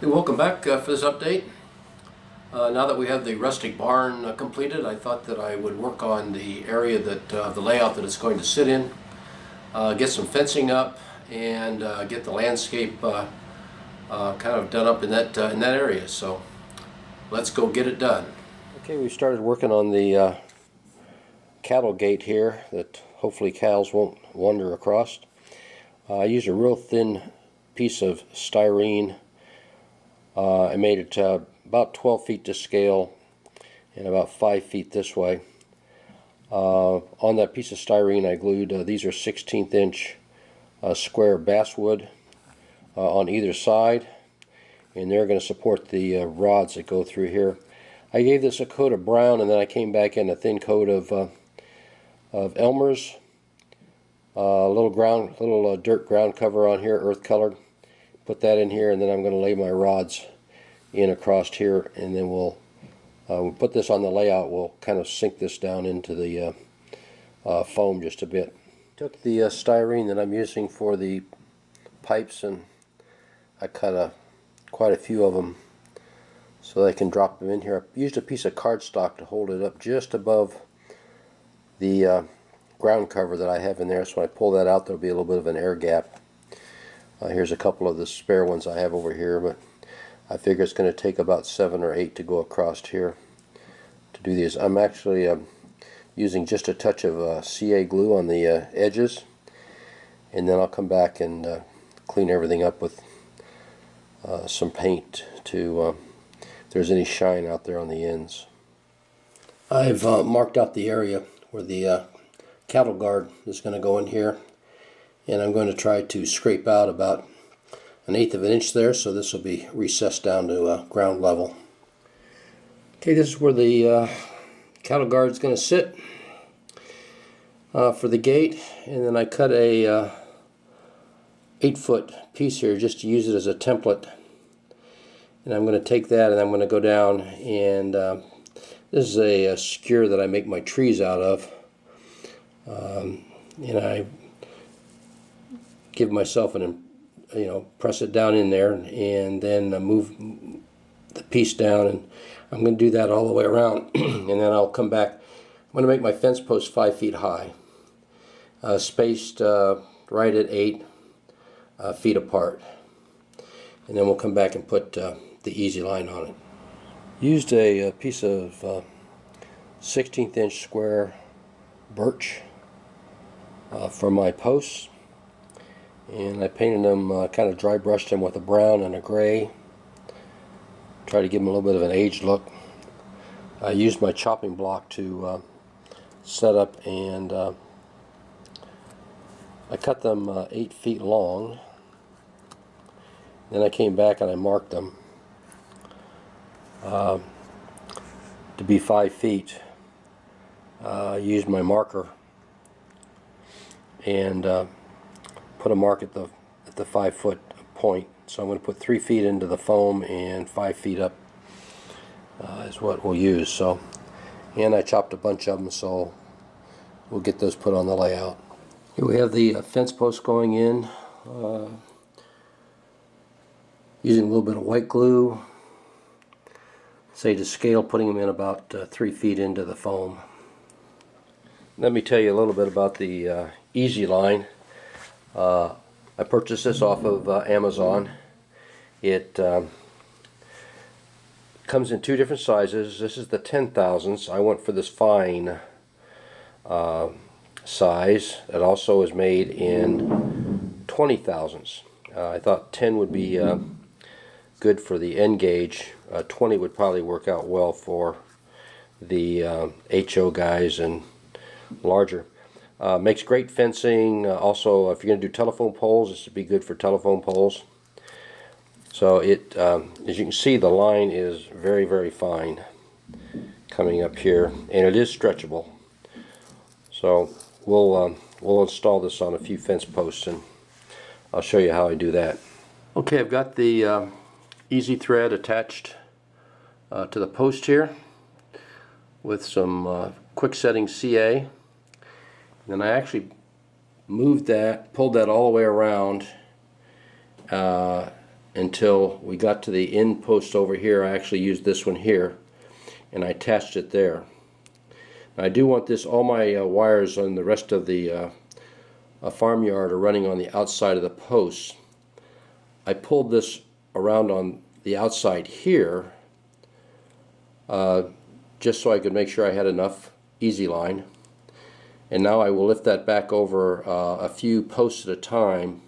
Hey, welcome back for this update. Now that we have the rustic barn completed, I thought that I would work on the area that the layout that it's going to sit in, get some fencing up, and get the landscape kind of done up in that area. So let's go get it done. Okay, we started working on the cattle gate here that hopefully cows won't wander across. I used a real thin piece of styrene. I made it about 12 feet to scale and about 5 feet this way. On that piece of styrene I glued, these are 16th inch square basswood on either side, and they're going to support the rods that go through here. I gave this a coat of brown, and then I came back in a thin coat of Elmer's, little dirt ground cover on here, earth colored. Put that in here, and then I'm going to lay my rods in across here, and then we'll put this on the layout. We'll kind of sink this down into the foam just a bit. Took the styrene that I'm using for the pipes, and I cut quite a few of them so I can drop them in here. I used a piece of cardstock to hold it up just above the ground cover that I have in there, so when I pull that out there'll be a little bit of an air gap. Here's a couple of the spare ones I have over here, but I figure it's going to take about 7 or 8 to go across here to do these. I'm actually using just a touch of CA glue on the edges, and then I'll come back and clean everything up with some paint to if there's any shine out there on the ends. I've marked out the area where the cattle guard is going to go in here, and I'm going to try to scrape out about 1/8 of an inch there, so this will be recessed down to ground level. Okay, this is where the cattle guard is going to sit for the gate, and then I cut a 8-foot piece here just to use it as a template, and I'm going to take that and I'm going to go down, and this is a skewer that I make my trees out of, and I give myself an, press it down in there, and then move the piece down, and I'm going to do that all the way around, and then I'll come back. I'm going to make my fence posts 5 feet high, spaced right at 8 feet apart, and then we'll come back and put the easy line on it. Used a piece of 16th inch square birch for my posts, and I painted them, kind of dry brushed them with a brown and a gray. Try to give them a little bit of an aged look. I used my chopping block to set up, and I cut them 8 feet long. Then I came back and I marked them to be 5 feet. I used my marker and put a mark at the 5-foot point. So I'm going to put 3 feet into the foam, and 5 feet up is what we'll use. So, and I chopped a bunch of them, so we'll get those put on the layout. Here we have the fence posts going in, using a little bit of white glue, say to scale, putting them in about 3 feet into the foam. Let me tell you a little bit about the Easy Line. I purchased this off of Amazon. It comes in 2 different sizes. This is the 10,000ths. I went for this fine size. It also is made in 20,000ths. I thought 10 would be good for the end gauge. 20 would probably work out well for the HO guys and larger. Makes great fencing. Also, if you're going to do telephone poles, this would be good for telephone poles. So it, as you can see, the line is very, very fine coming up here, and it is stretchable. So we'll install this on a few fence posts, and I'll show you how I do that. Okay, I've got the easy thread attached to the post here with some quick setting CA. Then I actually moved that, pulled that all the way around, until we got to the end post over here. I actually used this one here, and I attached it there. I do want this, all my wires on the rest of the farmyard are running on the outside of the posts. I pulled this around on the outside here just so I could make sure I had enough easy line. And now I will lift that back over a few posts at a time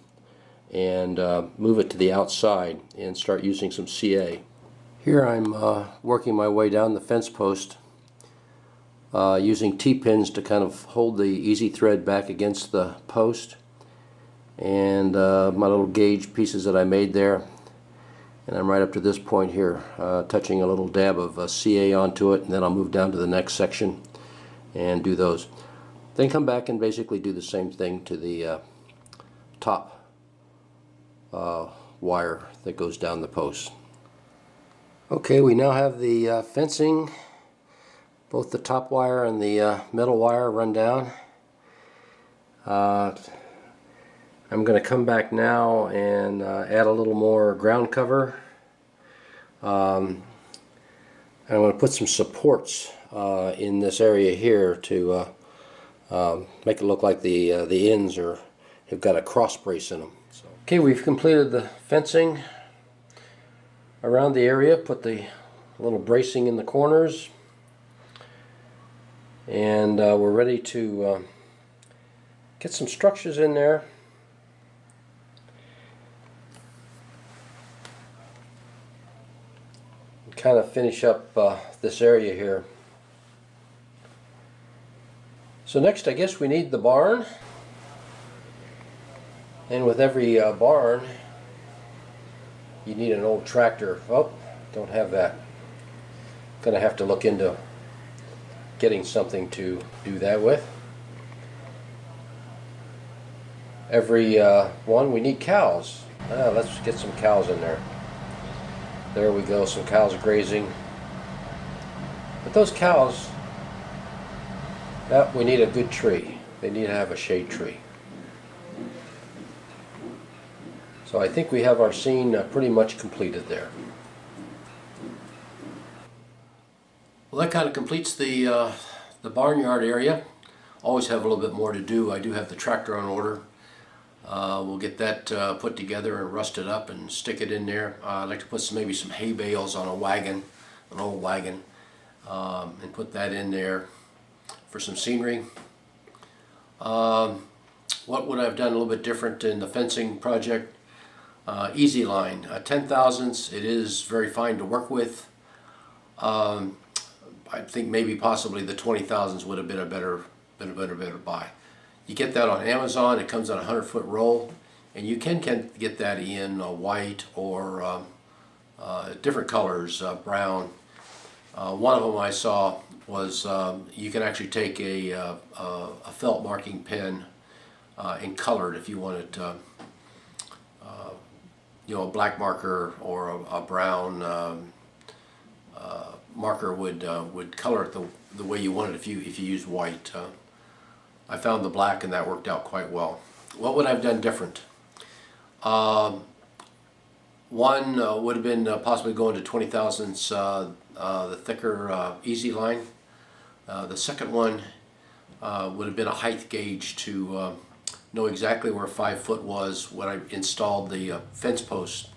and move it to the outside and start using some CA. Here I'm working my way down the fence post using T-pins to kind of hold the easy thread back against the post, and my little gauge pieces that I made there. And I'm right up to this point here, touching a little dab of CA onto it, and then I'll move down to the next section and do those. Then come back and basically do the same thing to the top wire that goes down the post. Okay, we now have the fencing, both the top wire and the middle wire run down. I'm going to come back now and add a little more ground cover. I'm going to put some supports in this area here to make it look like the ends have got a cross brace in them. So. Okay, we've completed the fencing around the area, put the little bracing in the corners, and we're ready to get some structures in there. And kind of finish up this area here. So next, I guess we need the barn, and with every barn you need an old tractor. Oh, don't have that. Gonna have to look into getting something to do that with. Every one, we need cows. Let's get some cows in there. There we go, some cows grazing. But those cows, we need a good tree. They need to have a shade tree. So I think we have our scene pretty much completed there. Well, that kind of completes the barnyard area. Always have a little bit more to do. I do have the tractor on order. We'll get that put together and rusted up and stick it in there. I'd like to put maybe some hay bales on a wagon, an old wagon, and put that in there for some scenery. What would I have done a little bit different in the fencing project? Easy line, 10,000ths. It is very fine to work with. I think maybe possibly the 20,000ths would have been a better buy. You get that on Amazon. It comes on a 100-foot roll, and you can get that in white or different colors, brown. One of them I saw was you can actually take a felt marking pen and color it if you wanted a black marker or a brown marker would color it the way you want it if you use white. I found the black, and that worked out quite well. What would I have done different? One would have been possibly going to 20,000ths, the thicker easy line. The second one would have been a height gauge to know exactly where 5 foot was when I installed the fence posts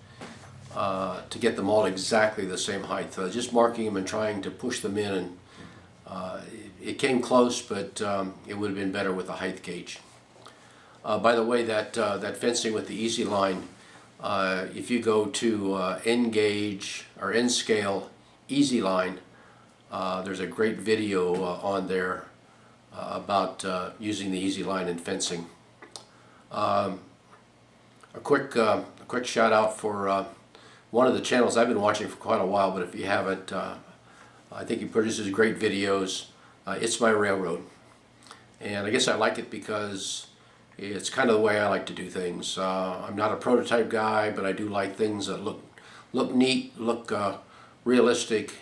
to get them all exactly the same height. Just marking them and trying to push them in, and it came close, but it would have been better with a height gauge. By the way, that fencing with the easy line, if you go to N gauge or N scale easy line, there's a great video on there about using the easy line in fencing. A quick shout out for one of the channels I've been watching for quite a while, but if you haven't, I think he produces great videos. It's My Railroad, and I guess I like it because it's kind of the way I like to do things. I'm not a prototype guy, but I do like things that look neat, look realistic,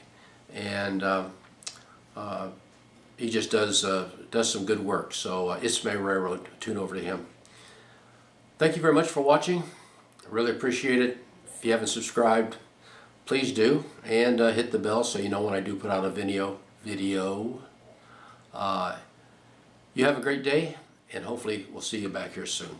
and he just does some good work. So It's My Railroad. Tune over to him. Thank you very much for watching. I really appreciate it. If you haven't subscribed, please do, and hit the bell so you know when I do put out a video. You have a great day, and hopefully we'll see you back here soon.